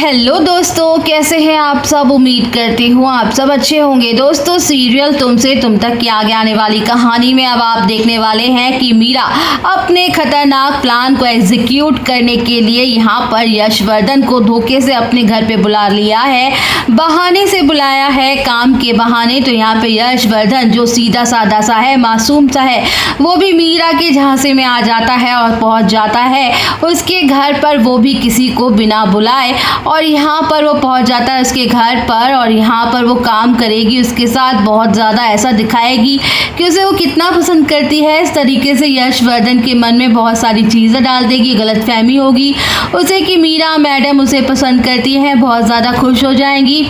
Hello दोस्तों, कैसे हैं आप सब। उम्मीद करती हूँ आप सब अच्छे होंगे। दोस्तों, सीरियल तुमसे तुम तक की आगे आने वाली कहानी में अब आप देखने वाले हैं कि मीरा अपने खतरनाक प्लान को एग्जीक्यूट करने के लिए यहाँ पर यशवर्धन को धोखे से अपने घर पे बुला लिया है, बहाने से बुलाया है, काम के बहाने। तो यहाँ पे यशवर्धन जो सीधा साधा सा है, मासूम सा है, वो भी मीरा के झांसे में आ जाता है और पहुँच जाता है उसके घर पर, वो भी किसी को बिना बुलाए। और यहाँ पर वो पहुंच जाता है उसके घर पर और यहाँ पर वो काम करेगी उसके साथ, बहुत ज़्यादा ऐसा दिखाएगी कि उसे वो कितना पसंद करती है। इस तरीके से यशवर्धन के मन में बहुत सारी चीज़ें डाल देगी, गलतफहमी होगी उसे कि मीरा मैडम उसे पसंद करती है, बहुत ज़्यादा खुश हो जाएंगी।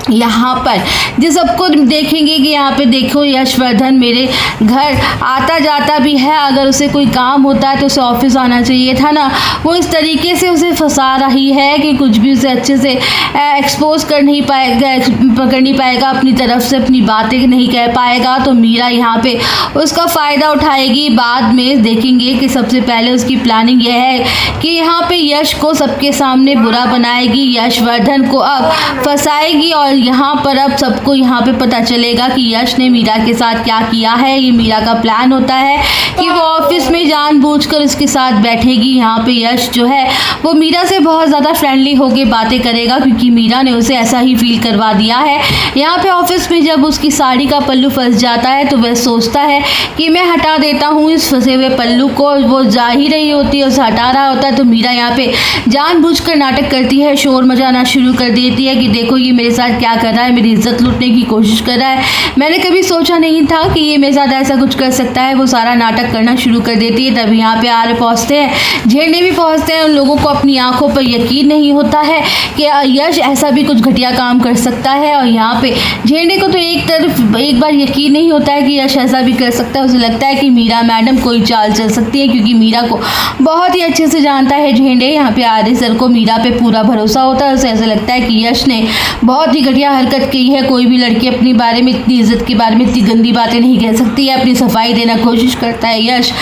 यहाँ पर जिस सबको देखेंगे कि यहाँ पे देखो यशवर्धन मेरे घर आता जाता भी है, अगर उसे कोई काम होता है तो उसे ऑफिस आना चाहिए था ना। वो इस तरीके से उसे फंसा रही है कि कुछ भी उसे अच्छे से एक्सपोज कर नहीं पाएगा, पकड़ नहीं पाएगा, अपनी तरफ से अपनी बातें नहीं कह पाएगा। तो मीरा यहाँ पे उसका फ़ायदा उठाएगी। बाद में देखेंगे कि सबसे पहले उसकी प्लानिंग यह है कि यहाँ पे यश को सबके सामने बुरा बनाएगी, यशवर्धन को अब फंसाएगी और यहाँ पर अब सबको यहाँ पे पता चलेगा कि यश ने मीरा के साथ क्या किया है। ये मीरा का प्लान होता है कि वो ऑफिस में जानबूझकर उसके साथ बैठेगी। यहाँ पे यश जो है वो मीरा से बहुत ज़्यादा फ्रेंडली होके बातें करेगा, क्योंकि मीरा ने उसे ऐसा ही फील करवा दिया है। यहाँ पे ऑफिस में जब उसकी साड़ी का पल्लू फंस जाता है तो वह सोचता है कि मैं हटा देता हूँ इस फंसे हुए पल्लू को। वो जा ही रही होती है, उसे हटा रहा होता है तो मीरा यहाँ पे जानबूझकर नाटक करती है, शोर मचाना शुरू कर देती है कि देखो ये मेरे साथ क्या कर रहा है, मेरी इज्जत लूटने की कोशिश कर रहा है, मैंने कभी सोचा नहीं था कि ये मेरे साथ ऐसा कुछ कर सकता है। वो सारा नाटक करना शुरू कर देती है। तभी यहाँ पे आर्य पहुँचते हैं, झेंडे भी पहुँचते हैं। उन लोगों को अपनी आंखों पर यकीन नहीं होता है कि यश ऐसा भी कुछ घटिया काम कर सकता है। और यहाँ पे झेंडे को तो एक बार यकीन नहीं होता है कि यश ऐसा भी कर सकता है। उसे लगता है कि मीरा मैडम कोई चाल चल सकती है, क्योंकि मीरा को बहुत ही अच्छे से जानता है झेंडे। यहाँ पे आर्य सर को मीरा पे पूरा भरोसा होता है। उसे ऐसा लगता है कि यश ने बहुत ही घटिया हरकत की है। कोई भी लड़की अपनी बारे में, इतनी इज्जत के बारे में इतनी गंदी बातें नहीं कह सकती है। अपनी सफाई देना कोशिश करता है यश,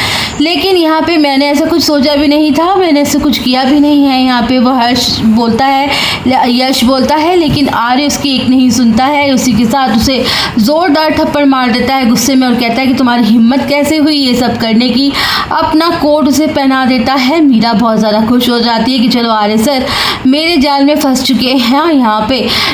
लेकिन यहाँ पे मैंने ऐसा कुछ सोचा भी नहीं था, मैंने ऐसा कुछ किया भी नहीं है। यहाँ पे वो यश बोलता है, लेकिन आर्य उसकी एक नहीं सुनता है। उसी के साथ उसे ज़ोरदार थप्पड़ मार देता है गुस्से में और कहता है कि तुम्हारी हिम्मत कैसे हुई ये सब करने की। अपना कोट उसे पहना देता है। मीरा बहुत ज़्यादा खुश हो जाती है कि चलो आर्य सर मेरे जाल में फंस चुके हैं।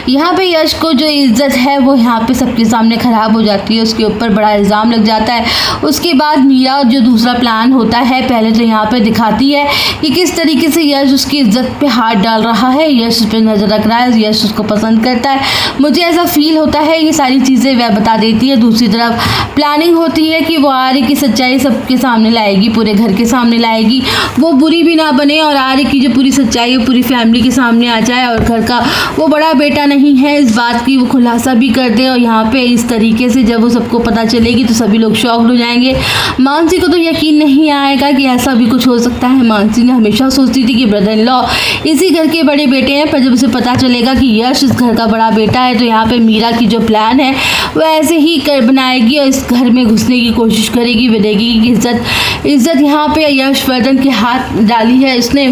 यहाँ पे यश को जो इज्जत है वो यहाँ पे सबके सामने ख़राब हो जाती है, उसके ऊपर बड़ा इल्ज़ाम लग जाता है। उसके बाद मीरा जो दूसरा प्लान होता है, पहले तो यहाँ पे दिखाती है कि किस तरीके से यश उसकी इज्जत पे हाथ डाल रहा है, यश उस पर नज़र रख रहा है, यश उसको पसंद करता है, मुझे ऐसा फील होता है। ये सारी चीज़ें वह बता देती है। दूसरी तरफ प्लानिंग होती है कि वो आर्य की सच्चाई सबके सामने लाएगी, पूरे घर के सामने लाएगी, वो बुरी भी ना बने और आर्य की जो पूरी सच्चाई है पूरी फैमिली के सामने आ जाए और घर का वो बड़ा बेटा नहीं है, इस बात की वो खुलासा भी कर दे। और यहाँ पे इस तरीके से जब वो सबको पता चलेगी तो सभी लोग शॉक्ड हो जाएंगे। मानसी को तो यकीन नहीं आएगा कि ऐसा भी कुछ हो सकता है। मानसी ने हमेशा सोचती थी कि ब्रदर इन लॉ इसी घर के बड़े बेटे हैं, पर जब उसे पता चलेगा कि यश इस घर का बड़ा बेटा है तो यहाँ पे मीरा की जो प्लान है वो ऐसे ही कर बनाएगी और इस घर में घुसने की कोशिश करेगी। वे देखेगी कि इज्जत यहाँ पे यशवर्धन के हाथ डाली है इसने,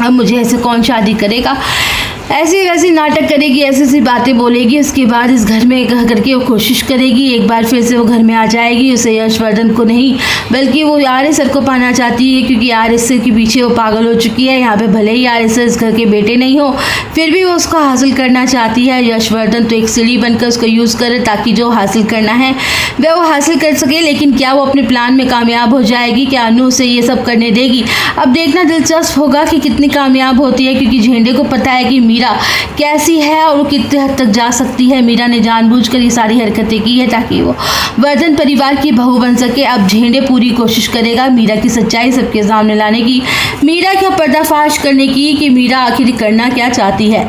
अब मुझे ऐसे कौन शादी करेगा, ऐसी वैसी नाटक करेगी, ऐसी ऐसी बातें बोलेगी। उसके बाद इस घर में करके वो कोशिश करेगी, एक बार फिर से वो घर में आ जाएगी। उसे यशवर्धन को नहीं बल्कि वो आर्य सर को पाना चाहती है, क्योंकि आर्य सर के पीछे वो पागल हो चुकी है। यहाँ पे भले ही आर्य सर इस घर के बेटे नहीं हो, फिर भी वो उसको हासिल करना चाहती है। यशवर्धन तो एक सीढ़ी बनकर उसको यूज़ करे ताकि जो हासिल करना है वह वो हासिल कर सके। लेकिन क्या वो अपने प्लान में कामयाब हो जाएगी, क्या अनु उसे ये सब करने देगी? अब देखना दिलचस्प होगा कि कितनी कामयाब होती है, क्योंकि झेंडे को पता है कि मीरा कैसी है और वो कितने हद तक जा सकती है। मीरा ने जानबूझकर ये सारी हरकतें की है ताकि वो वर्धन परिवार की बहू बन सके। अब झेंडे पूरी कोशिश करेगा मीरा की सच्चाई सबके सामने लाने की, मीरा का पर्दाफाश करने की कि मीरा आखिर करना क्या चाहती है।